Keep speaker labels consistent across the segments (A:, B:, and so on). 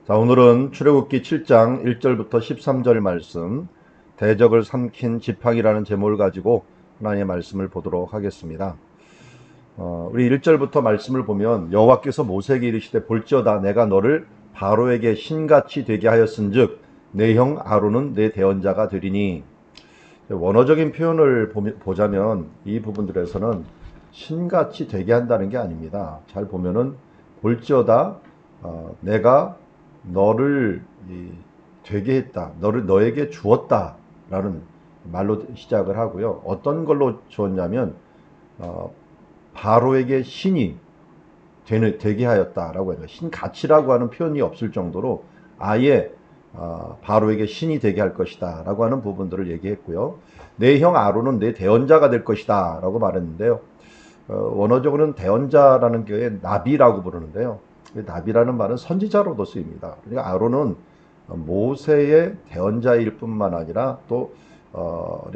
A: 자, 오늘은 출애굽기 7장 1절부터 13절 말씀, 대적을 삼킨 지팡이라는 제목을 가지고 하나님의 말씀을 보도록 하겠습니다. 우리 1절부터 말씀을 보면 여호와께서 모세에게 이르시되 볼지어다 내가 너를 바로에게 신같이 되게 하였은즉 내 형 아론은 내 대언자가 되리니. 원어적인 표현을 보자면 이 부분들에서는 신같이 되게 한다는 게 아닙니다. 잘 보면은 볼지어다 내가 너를 되게 했다, 너에게 주었다라는 말로 시작을 하고요. 어떤 걸로 주었냐면 바로에게 신이 되게 하였다라고 해요. 신같이라고 하는 표현이 없을 정도로 아예 바로에게 신이 되게 할 것이다 라고 하는 부분들을 얘기했고요. 내 형 아론은 내 대언자가 될 것이다 라고 말했는데요. 원어적으로는 대언자라는 게 나비라고 부르는데요. 나비라는 말은 선지자로도 쓰입니다. 그러니까 아론은 모세의 대언자일 뿐만 아니라 또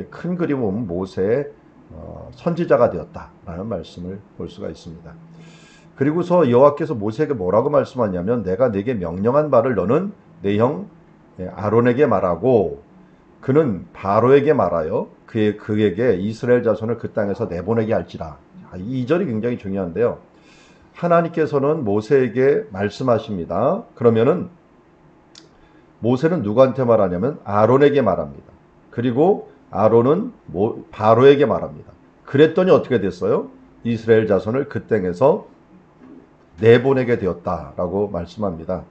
A: 큰 그림 보면 모세의 선지자가 되었다라는 말씀을 볼 수가 있습니다. 그리고서 여호와께서 모세에게 뭐라고 말씀하냐면 내가 네게 명령한 바를 너는 내 형 아론에게 말하고 그는 바로에게 말하여 그에게 이스라엘 자손을 그 땅에서 내보내게 할지라. 이 절이 굉장히 중요한데요. 하나님께서는 모세에게 말씀하십니다. 그러면은 모세는 누구한테 말하냐면 아론에게 말합니다. 그리고 아론은 바로에게 말합니다. 그랬더니 어떻게 됐어요? 이스라엘 자손을 그 땅에서 내보내게 되었다라고 말씀합니다.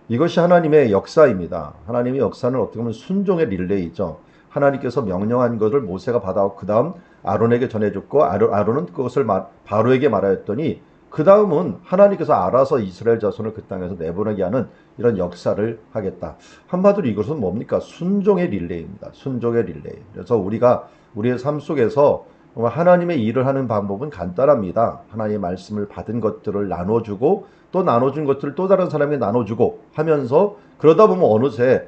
A: 이것이 하나님의 역사입니다. 하나님의 역사는 어떻게 보면 순종의 릴레이죠. 하나님께서 명령한 것을 모세가 받아오고 그 다음 아론에게 전해줬고 아론은 그것을 바로에게 말하였더니 그 다음은 하나님께서 알아서 이스라엘 자손을 그 땅에서 내보내게 하는 이런 역사를 하겠다. 한마디로 이것은 뭡니까? 순종의 릴레이입니다. 순종의 릴레이. 그래서 우리가 우리의 삶 속에서 하나님의 일을 하는 방법은 간단합니다. 하나님의 말씀을 받은 것들을 나눠주고 또 나눠준 것들을 또 다른 사람에게 나눠주고 하면서 그러다 보면 어느새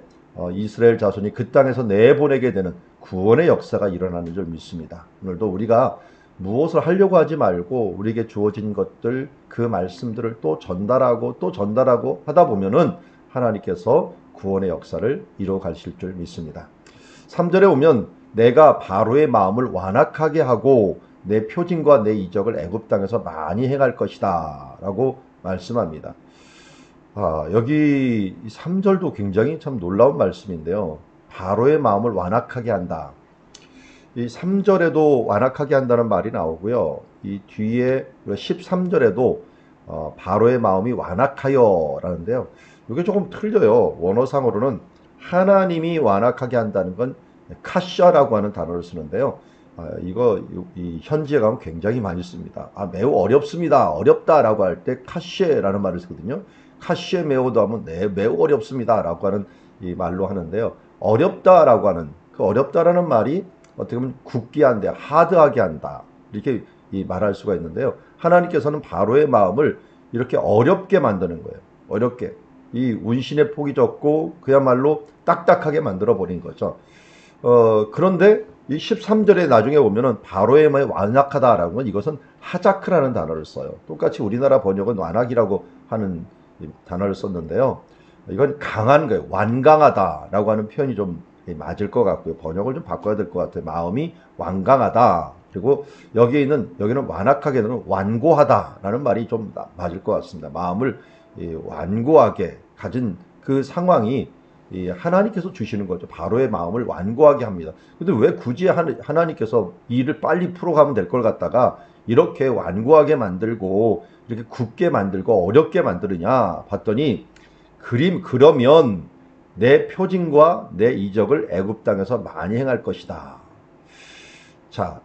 A: 이스라엘 자손이 그 땅에서 내보내게 되는 구원의 역사가 일어나는 줄 믿습니다. 오늘도 우리가 무엇을 하려고 하지 말고 우리에게 주어진 것들 그 말씀들을 또 전달하고 하다 보면은 하나님께서 구원의 역사를 이루어 가실 줄 믿습니다. 3절에 오면 내가 바로의 마음을 완악하게 하고 내 표징과 내 이적을 애굽 땅에서 많이 행할 것이다 라고 말씀합니다. 여기 3절도 굉장히 참 놀라운 말씀인데요. 바로의 마음을 완악하게 한다. 이 3절에도 완악하게 한다는 말이 나오고요. 이 뒤에 13절에도 바로의 마음이 완악하여 라는데요. 이게 조금 틀려요. 원어상으로는 하나님이 완악하게 한다는 건 카샤라고 하는 단어를 쓰는데요. 이거 이 현지에 가면 굉장히 많이 씁니다. 매우 어렵습니다. 어렵다라고 할 때 카시에라는 말을 쓰거든요. 카시에 매우도 하면 네, 매우 어렵습니다. 라고 하는 이 말로 하는데요. 어렵다라고 하는 그 어렵다라는 말이 어떻게 보면 굳게 한다, 하드하게 한다. 이렇게 말할 수가 있는데요. 하나님께서는 바로의 마음을 이렇게 어렵게 만드는 거예요. 어렵게. 이 운신의 폭이 적고 그야말로 딱딱하게 만들어 버린 거죠. 그런데 이 13절에 나중에 보면은 바로의 마음이 완악하다라고 하면 이것은 하자크라는 단어를 써요. 똑같이 우리나라 번역은 완악이라고 하는 단어를 썼는데요. 이건 강한 거예요. 완강하다라고 하는 표현이 좀 맞을 것 같고요. 번역을 좀 바꿔야 될 것 같아요. 마음이 완강하다. 그리고 여기는 완악하게는 완고하다라는 말이 좀 맞을 것 같습니다. 마음을 완고하게 가진 그 상황이 하나님께서 주시는 거죠. 바로의 마음을 완고하게 합니다. 근데 왜 굳이 하나님께서 일을 빨리 풀어가면 될 걸 갖다가 이렇게 완고하게 만들고 이렇게 굳게 만들고 어렵게 만드느냐 봤더니 그러면 내 표징과 내 이적을 애굽 땅에서 많이 행할 것이다. 자,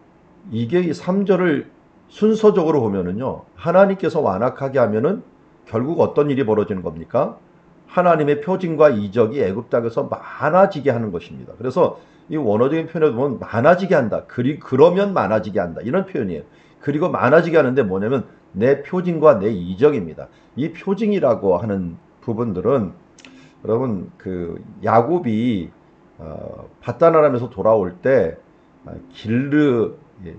A: 이게 이 3절을 순서적으로 보면은요. 하나님께서 완악하게 하면은 결국 어떤 일이 벌어지는 겁니까? 하나님의 표징과 이적이 애굽 땅에서 많아지게 하는 것입니다. 그래서 이 원어적인 표현을 보면 많아지게 한다. 그러면 많아지게 한다. 이런 표현이에요. 그리고 많아지게 하는데 뭐냐면 내 표징과 내 이적입니다. 이 표징이라고 하는 부분들은 여러분 그 야곱이 밧단아람에서 돌아올 때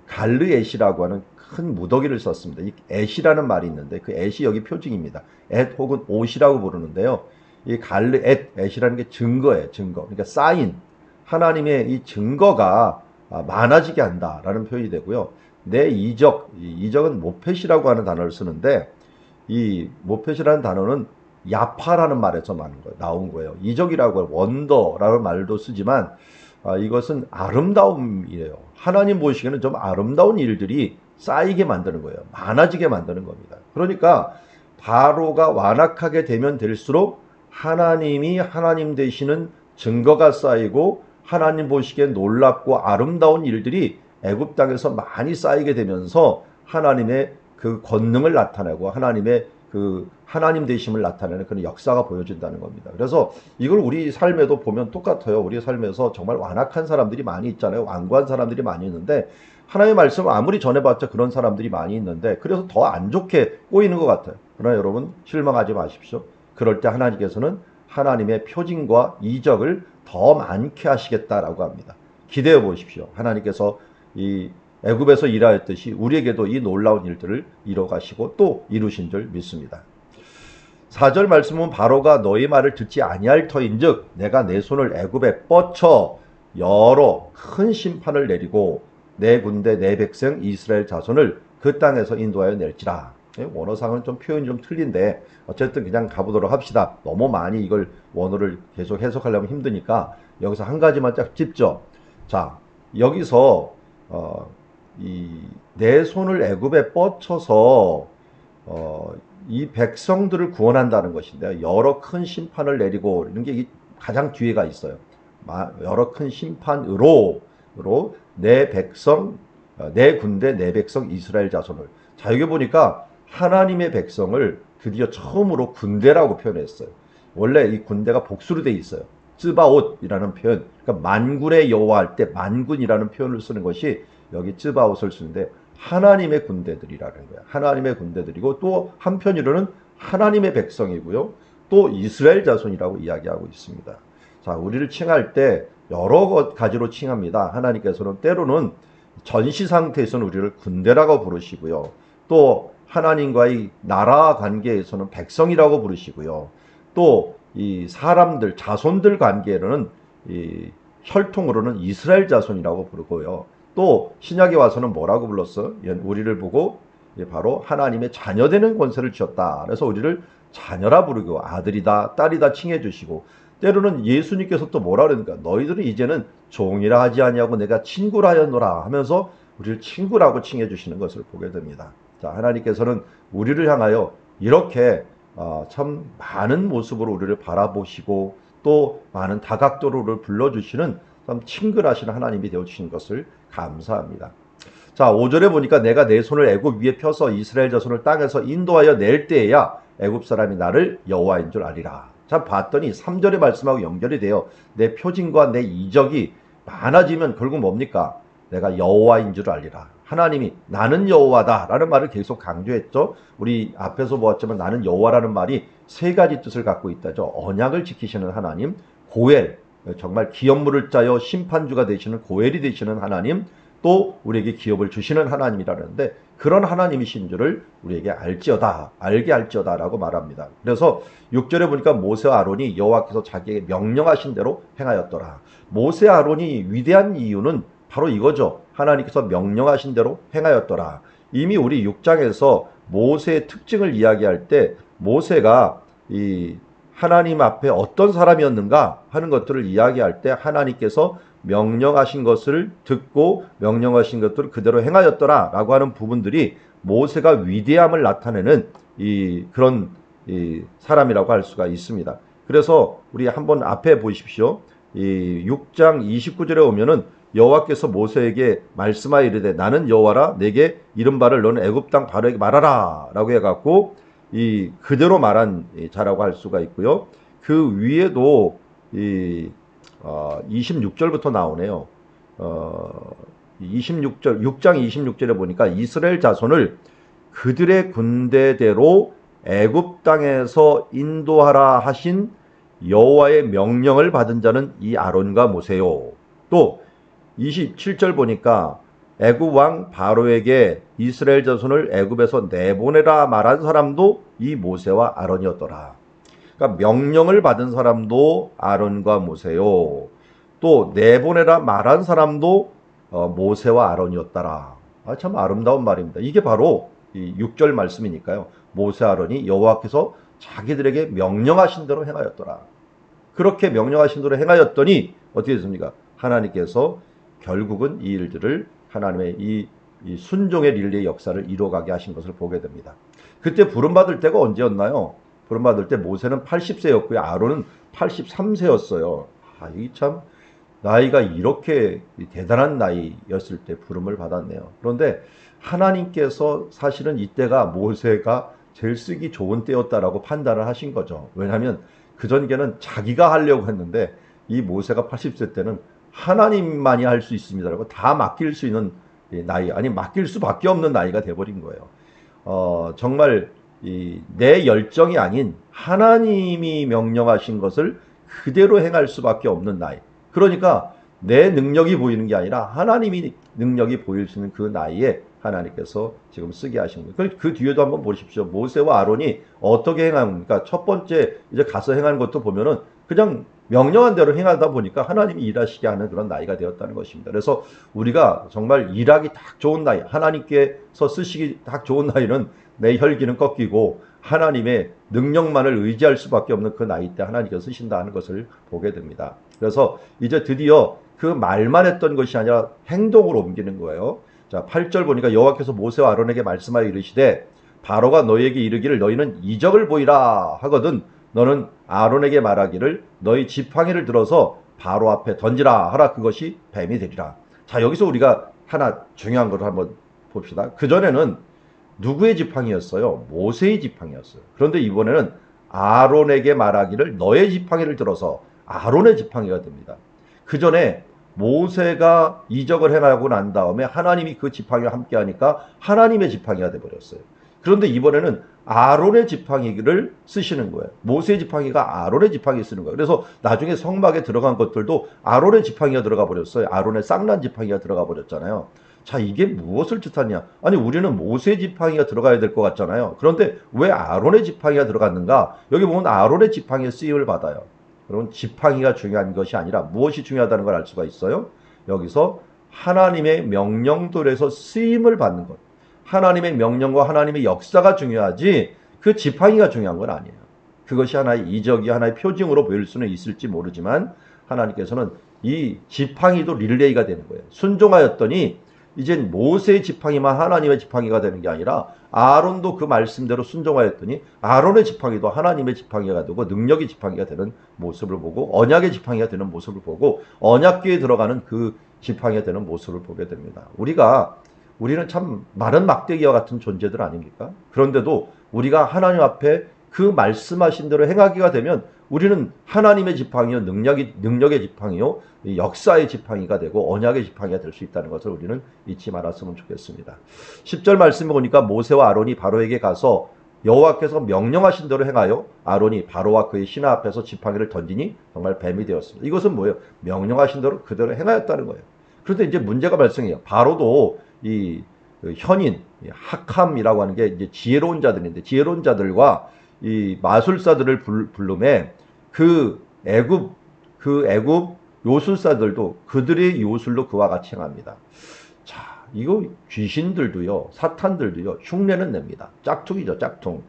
A: 갈르엣이라고 하는 큰 무더기를 썼습니다. 이 엣이라는 말이 있는데 그 엣이 여기 표징입니다. 엣 혹은 옷이라고 부르는데요. 이 갈르 엣이라는 게 증거예요. 증거. 그러니까 사인. 하나님의 이 증거가 많아지게 한다라는 표현이 되고요. 내 이적, 이적은 모펫이라고 하는 단어를 쓰는데 이 모펫이라는 단어는 야파라는 말에서 나온 거예요. 이적이라고 원더라는 말도 쓰지만 이것은 아름다움이에요. 하나님 보시기에는 좀 아름다운 일들이 쌓이게 만드는 거예요. 많아지게 만드는 겁니다. 그러니까 바로가 완악하게 되면 될수록 하나님이 하나님 되시는 증거가 쌓이고 하나님 보시기에 놀랍고 아름다운 일들이 애굽 땅에서 많이 쌓이게 되면서 하나님의 그 권능을 나타내고 하나님의 그 하나님 되심을 나타내는 그런 역사가 보여진다는 겁니다. 그래서 이걸 우리 삶에도 보면 똑같아요. 우리 삶에서 정말 완악한 사람들이 많이 있잖아요. 완고한 사람들이 많이 있는데 하나님의 말씀을 아무리 전해봤자 그런 사람들이 많이 있는데 그래서 더 안 좋게 꼬이는 것 같아요. 그러나 여러분 실망하지 마십시오. 그럴 때 하나님께서는 하나님의 표징과 이적을 더 많게 하시겠다라고 합니다. 기대해 보십시오. 하나님께서 이 애굽에서 일하였듯이 우리에게도 이 놀라운 일들을 이뤄가시고 또 이루신 줄 믿습니다. 4절 말씀은 바로가 너희 말을 듣지 아니할 터인즉 내가 내 손을 애굽에 뻗쳐 여러 큰 심판을 내리고 내 군대 내 백성 이스라엘 자손을 그 땅에서 인도하여 낼지라. 원어상은 좀 표현이 좀 틀린데 어쨌든 그냥 가보도록 합시다. 너무 많이 이걸 원어를 계속 해석하려면 힘드니까 여기서 한 가지만 딱 찝죠. 자, 여기서 내 손을 애굽에 뻗쳐서 이 백성들을 구원한다는 것인데 여러 큰 심판을 내리고 이런 게 가장 뒤에가 있어요. 여러 큰 심판으로 내 백성 내 군대 내 백성 이스라엘 자손을. 자, 여기 보니까 하나님의 백성을 드디어 처음으로 군대라고 표현했어요. 원래 이 군대가 복수로 돼 있어요. 쯔바옷이라는 표현, 그러니까 만군의 여호와 할 때 만군이라는 표현을 쓰는 것이 여기 쯔바옷을 쓰는데 하나님의 군대들이라는 거예요. 하나님의 군대들이고 또 한편으로는 하나님의 백성이고요. 또 이스라엘 자손이라고 이야기하고 있습니다. 자, 우리를 칭할 때 여러 가지로 칭합니다. 하나님께서는 때로는 전시 상태에서는 우리를 군대라고 부르시고요. 또 하나님과의 나라 관계에서는 백성이라고 부르시고요. 또 이 사람들, 자손들 관계로는 이 혈통으로는 이스라엘 자손이라고 부르고요. 또 신약에 와서는 뭐라고 불렀어? 우리를 보고 바로 하나님의 자녀되는 권세를 주셨다. 그래서 우리를 자녀라 부르고 아들이다, 딸이다 칭해 주시고 때로는 예수님께서 또 뭐라 그러니까 너희들은 이제는 종이라 하지 아니하고 내가 친구라 하였노라 하면서 우리를 친구라고 칭해 주시는 것을 보게 됩니다. 자, 하나님께서는 우리를 향하여 이렇게 참 많은 모습으로 우리를 바라보시고 또 많은 다각도로 우리를 불러주시는 참 친근하신 하나님이 되어주신 것을 감사합니다. 자, 5절에 보니까 내가 내 손을 애굽 위에 펴서 이스라엘 자손을 땅에서 인도하여 낼 때에야 애굽 사람이 나를 여호와인 줄 아리라. 자, 봤더니 3절의 말씀하고 연결이 돼요. 내 표징과 내 이적이 많아지면 결국 뭡니까? 내가 여호와인 줄 알리라. 하나님이 나는 여호와다 라는 말을 계속 강조했죠. 우리 앞에서 보았지만 나는 여호와라는 말이 세 가지 뜻을 갖고 있다죠. 언약을 지키시는 하나님, 고엘, 정말 기업물을 짜여 심판주가 되시는 고엘이 되시는 하나님, 또 우리에게 기업을 주시는 하나님이라는데 그런 하나님이신 줄을 우리에게 알게 할지어다 라고 말합니다. 그래서 6절에 보니까 모세와 아론이 여호와께서 자기에게 명령하신 대로 행하였더라. 모세 아론이 위대한 이유는 바로 이거죠. 하나님께서 명령하신 대로 행하였더라. 이미 우리 6장에서 모세의 특징을 이야기할 때 모세가 이 하나님 앞에 어떤 사람이었는가 하는 것들을 이야기할 때 하나님께서 명령하신 것을 듣고 명령하신 것들을 그대로 행하였더라 라고 하는 부분들이 모세가 위대함을 나타내는 그런 사람이라고 할 수가 있습니다. 그래서 우리 한번 앞에 보십시오. 6장 29절에 오면은 여호와께서 모세에게 말씀하여 이르되 나는 여호와라 내게 이른 바를 너는 애굽 땅 바로에게 말하라 라고 해갖고 그대로 말한 자라고 할 수가 있고요. 그 위에도 26절부터 나오네요. 6장 26절에 보니까 이스라엘 자손을 그들의 군대대로 애굽 땅에서 인도하라 하신 여호와의 명령을 받은 자는 이 아론과 모세요. 또 27절 보니까 애굽 왕 바로에게 이스라엘 자손을 애굽에서 내보내라 말한 사람도 이 모세와 아론이었더라. 그러니까 명령을 받은 사람도 아론과 모세요. 또 내보내라 말한 사람도 모세와 아론이었더라. 참 아름다운 말입니다. 이게 바로 이 6절 말씀이니까요. 모세 아론이 여호와께서 자기들에게 명령하신 대로 행하였더라. 그렇게 명령하신 대로 행하였더니 어떻게 됐습니까? 하나님께서 결국은 이 일들을 하나님의 이 순종의 릴레이 역사를 이뤄가게 하신 것을 보게 됩니다. 그때 부름받을 때가 언제였나요? 부름받을 때 모세는 80세였고요. 아론은 83세였어요. 이 참 나이가 이렇게 대단한 나이였을 때 부름을 받았네요. 그런데 하나님께서 사실은 이때가 모세가 제일 쓰기 좋은 때였다라고 판단을 하신 거죠. 왜냐하면 그 전에는 자기가 하려고 했는데 이 모세가 80세 때는 하나님만이 할 수 있습니다라고 다 맡길 수 있는 나이, 아니 맡길 수밖에 없는 나이가 돼버린 거예요. 정말 내 열정이 아닌 하나님이 명령하신 것을 그대로 행할 수밖에 없는 나이. 그러니까 내 능력이 보이는 게 아니라 하나님이 능력이 보일 수 있는 그 나이에 하나님께서 지금 쓰게 하신 거예요. 그 뒤에도 한번 보십시오. 모세와 아론이 어떻게 행합니까? 첫 번째 이제 가서 행하는 것도 보면은 그냥 명령한 대로 행하다 보니까 하나님이 일하시게 하는 그런 나이가 되었다는 것입니다. 그래서 우리가 정말 일하기 딱 좋은 나이, 하나님께서 쓰시기 딱 좋은 나이는 내 혈기는 꺾이고 하나님의 능력만을 의지할 수밖에 없는 그 나이 때 하나님께서 쓰신다 하는 것을 보게 됩니다. 그래서 이제 드디어 그 말만 했던 것이 아니라 행동으로 옮기는 거예요. 자, 8절 보니까 여호와께서 모세와 아론에게 말씀하여 이르시되 바로가 너희에게 이르기를 너희는 이적을 보이라 하거든 너는 아론에게 말하기를 너희 지팡이를 들어서 바로 앞에 던지라 하라. 그것이 뱀이 되리라. 자, 여기서 우리가 하나 중요한 걸 한번 봅시다. 그전에는 누구의 지팡이였어요? 모세의 지팡이였어요. 그런데 이번에는 아론에게 말하기를 너의 지팡이를 들어서 아론의 지팡이가 됩니다. 그 전에 모세가 이적을 행하고 난 다음에 하나님이 그 지팡이와 함께 하니까 하나님의 지팡이가 되어버렸어요. 그런데 이번에는 아론의 지팡이를 쓰시는 거예요. 모세의 지팡이가 아론의 지팡이 쓰는 거예요. 그래서 나중에 성막에 들어간 것들도 아론의 지팡이가 들어가 버렸어요. 아론의 쌍난 지팡이가 들어가 버렸잖아요. 자, 이게 무엇을 뜻하냐? 아니, 우리는 모세의 지팡이가 들어가야 될 것 같잖아요. 그런데 왜 아론의 지팡이가 들어갔는가? 여기 보면 아론의 지팡이의 쓰임을 받아요. 여러분, 지팡이가 중요한 것이 아니라 무엇이 중요하다는 걸 알 수가 있어요. 여기서 하나님의 명령들에서 쓰임을 받는 것. 하나님의 명령과 하나님의 역사가 중요하지 그 지팡이가 중요한 건 아니에요. 그것이 하나의 이적이 하나의 표징으로 보일 수는 있을지 모르지만 하나님께서는 이 지팡이도 릴레이가 되는 거예요. 순종하였더니 이젠 모세의 지팡이만 하나님의 지팡이가 되는 게 아니라 아론도 그 말씀대로 순종하였더니 아론의 지팡이도 하나님의 지팡이가 되고 능력의 지팡이가 되는 모습을 보고 언약의 지팡이가 되는 모습을 보고 언약궤에 들어가는 그 지팡이가 되는 모습을 보게 됩니다. 우리는 참 마른 막대기와 같은 존재들 아닙니까? 그런데도 우리가 하나님 앞에 그 말씀하신 대로 행하기가 되면 우리는 하나님의 지팡이요, 능력의 지팡이요, 역사의 지팡이가 되고 언약의 지팡이가 될 수 있다는 것을 우리는 잊지 말았으면 좋겠습니다. 10절 말씀에 보니까 모세와 아론이 바로에게 가서 여호와께서 명령하신 대로 행하여 아론이 바로와 그의 신하 앞에서 지팡이를 던지니 정말 뱀이 되었습니다. 이것은 뭐예요? 명령하신 대로 그대로 행하였다는 거예요. 그런데 이제 문제가 발생해요. 바로도 이 현인, 학함이라고 하는 게 이제 지혜로운 자들인데 지혜로운 자들과 이 마술사들을 부르매 그 애굽 요술사들도 그들의 요술로 그와 같이 행합니다. 자, 이거 귀신들도요, 사탄들도요, 흉내는 냅니다. 짝퉁이죠, 짝퉁.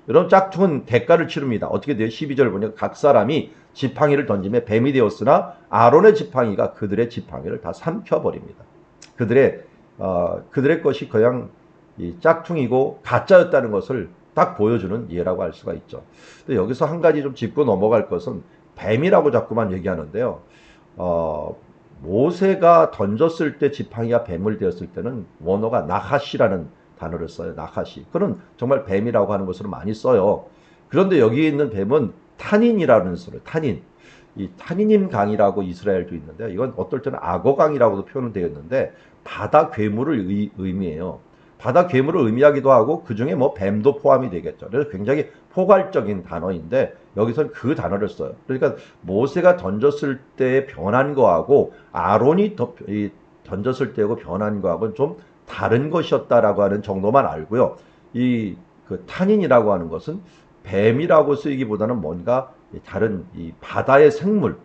A: 여러분, 짝퉁은 대가를 치릅니다. 어떻게 돼요? 12절 보니까 각 사람이 지팡이를 던지며 뱀이 되었으나 아론의 지팡이가 그들의 지팡이를 다 삼켜버립니다. 그들의 것이 그냥 이 짝퉁이고 가짜였다는 것을 딱 보여주는 예라고 할 수가 있죠. 근데 여기서 한 가지 좀 짚고 넘어갈 것은 뱀이라고 자꾸만 얘기하는데요. 모세가 던졌을 때 지팡이가 뱀을 되었을 때는 원어가 나하시라는 단어를 써요. 나하시. 그는 정말 뱀이라고 하는 것으로 많이 써요. 그런데 여기 있는 뱀은 탄인이라는 소리. 탄인. 이 타니님 강이라고 이스라엘도 있는데 이건 어떨 때는 악어강이라고도 표현은 되어 있는데 바다 괴물을 의미해요. 바다 괴물을 의미하기도 하고 그 중에 뭐 뱀도 포함이 되겠죠. 그래서 굉장히 포괄적인 단어인데 여기서는 그 단어를 써요. 그러니까 모세가 던졌을 때 변한 거하고 아론이 던졌을 때하고 변한 거하고는 좀 다른 것이었다라고 하는 정도만 알고요. 그 탄인이라고 하는 것은 뱀이라고 쓰이기보다는 뭔가 다른 이 바다의 생물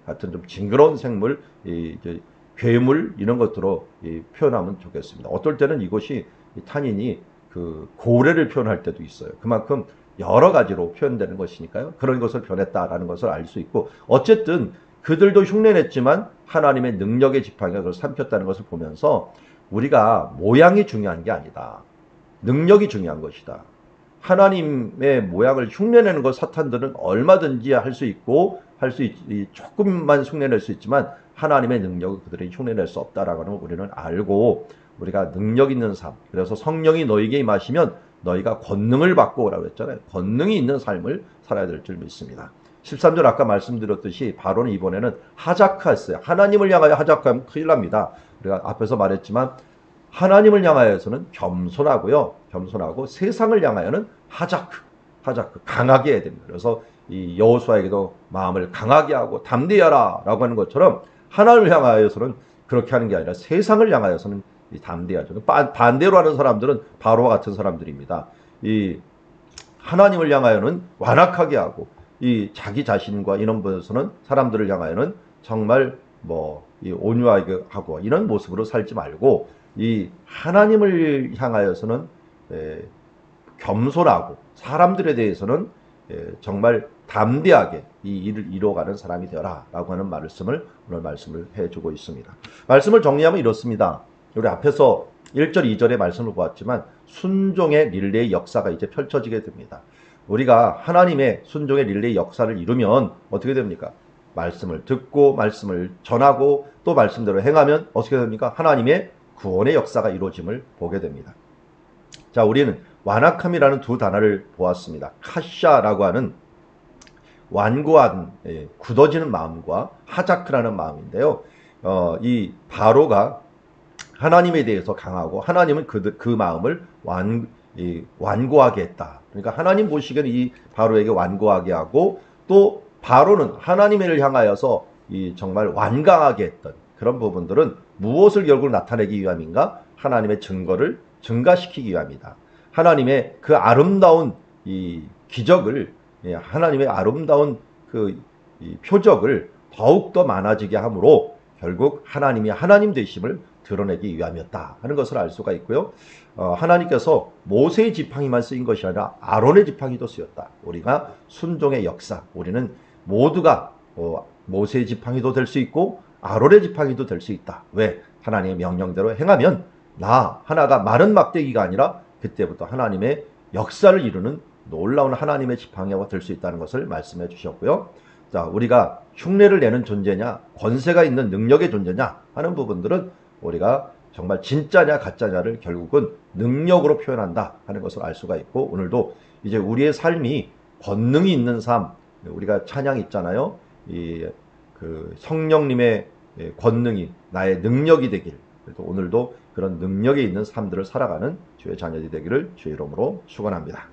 A: 같은 좀 징그러운 생물, 이제 괴물 이런 것들로 표현하면 좋겠습니다. 어떨 때는 이것이 탄인이 그 고래를 표현할 때도 있어요. 그만큼 여러 가지로 표현되는 것이니까요. 그런 것을 변했다라는 것을 알 수 있고, 어쨌든 그들도 흉내냈지만 하나님의 능력의 지팡이가 그걸 삼켰다는 것을 보면서 우리가 모양이 중요한 게 아니다. 능력이 중요한 것이다. 하나님의 모양을 흉내내는 것 사탄들은 얼마든지 할 수 있고 조금만 흉내낼 수 있지만 하나님의 능력을 그들이 흉내낼 수 없다라고 하는 걸 우리는 알고 우리가 능력 있는 삶, 그래서 성령이 너에게 임하시면 너희가 권능을 받고 오라고 했잖아요. 권능이 있는 삶을 살아야 될 줄 믿습니다. 13절 아까 말씀드렸듯이 바로는 이번에는 하자크했어요. 하나님을 향하여 하자크하면 큰일 납니다. 우리가 앞에서 말했지만 하나님을 향하여서는 겸손하고요. 겸손하고 세상을 향하여는 하자크 강하게 해야 됩니다. 그래서 이 여호수아에게도 마음을 강하게 하고 담대하라 라고 하는 것처럼 하나님을 향하여서는 그렇게 하는 게 아니라 세상을 향하여서는 담대하죠. 반대로 하는 사람들은 바로와 같은 사람들입니다. 이 하나님을 향하여는 완악하게 하고 이 자기 자신과 이런 분에서는 사람들을 향하여는 정말 이 온유하게 하고 이런 모습으로 살지 말고 이 하나님을 향하여서는 겸손하고 사람들에 대해서는 정말 담대하게 이 일을 이루어가는 사람이 되어라 라고 하는 오늘 말씀을 해주고 있습니다. 말씀을 정리하면 이렇습니다. 우리 앞에서 1절 2절의 말씀을 보았지만 순종의 릴레이 역사가 이제 펼쳐지게 됩니다. 우리가 하나님의 순종의 릴레이 역사를 이루면 어떻게 됩니까? 말씀을 듣고 말씀을 전하고 또 말씀대로 행하면 어떻게 됩니까? 하나님의 구원의 역사가 이루어짐을 보게 됩니다. 자, 우리는 완악함이라는 두 단어를 보았습니다. 카샤라고 하는 완고한 굳어지는 마음과 하자크라는 마음인데요. 이 바로가 하나님에 대해서 강하고 하나님은 그 마음을 완고하게 했다. 그러니까 하나님 보시기에는 이 바로에게 완고하게 하고 또 바로는 하나님을 향하여서 정말 완강하게 했던 그런 부분들은 무엇을 결국 나타내기 위함인가? 하나님의 증거를 증가시키기 위함이다. 하나님의 그 아름다운 이 기적을, 하나님의 아름다운 이 표적을 더욱더 많아지게 함으로 결국 하나님이 하나님 되심을 드러내기 위함이었다 하는 것을 알 수가 있고요. 하나님께서 모세의 지팡이만 쓰인 것이 아니라 아론의 지팡이도 쓰였다. 우리가 순종의 역사, 우리는 모두가 모세의 지팡이도 될 수 있고 아론의 지팡이도 될 수 있다. 왜? 하나님의 명령대로 행하면 나 하나가 마른 막대기가 아니라 그때부터 하나님의 역사를 이루는 놀라운 하나님의 지팡이가 될 수 있다는 것을 말씀해 주셨고요. 자, 우리가 흉내를 내는 존재냐, 권세가 있는 능력의 존재냐 하는 부분들은 우리가 정말 진짜냐 가짜냐를 결국은 능력으로 표현한다 하는 것을 알 수가 있고, 오늘도 이제 우리의 삶이 권능이 있는 삶, 우리가 찬양 있잖아요. 그 성령님의 권능이 나의 능력이 되길, 그래서 오늘도 그런 능력이 있는 삶들을 살아가는 주의 자녀들이 되기를 주의 이름으로 축원합니다.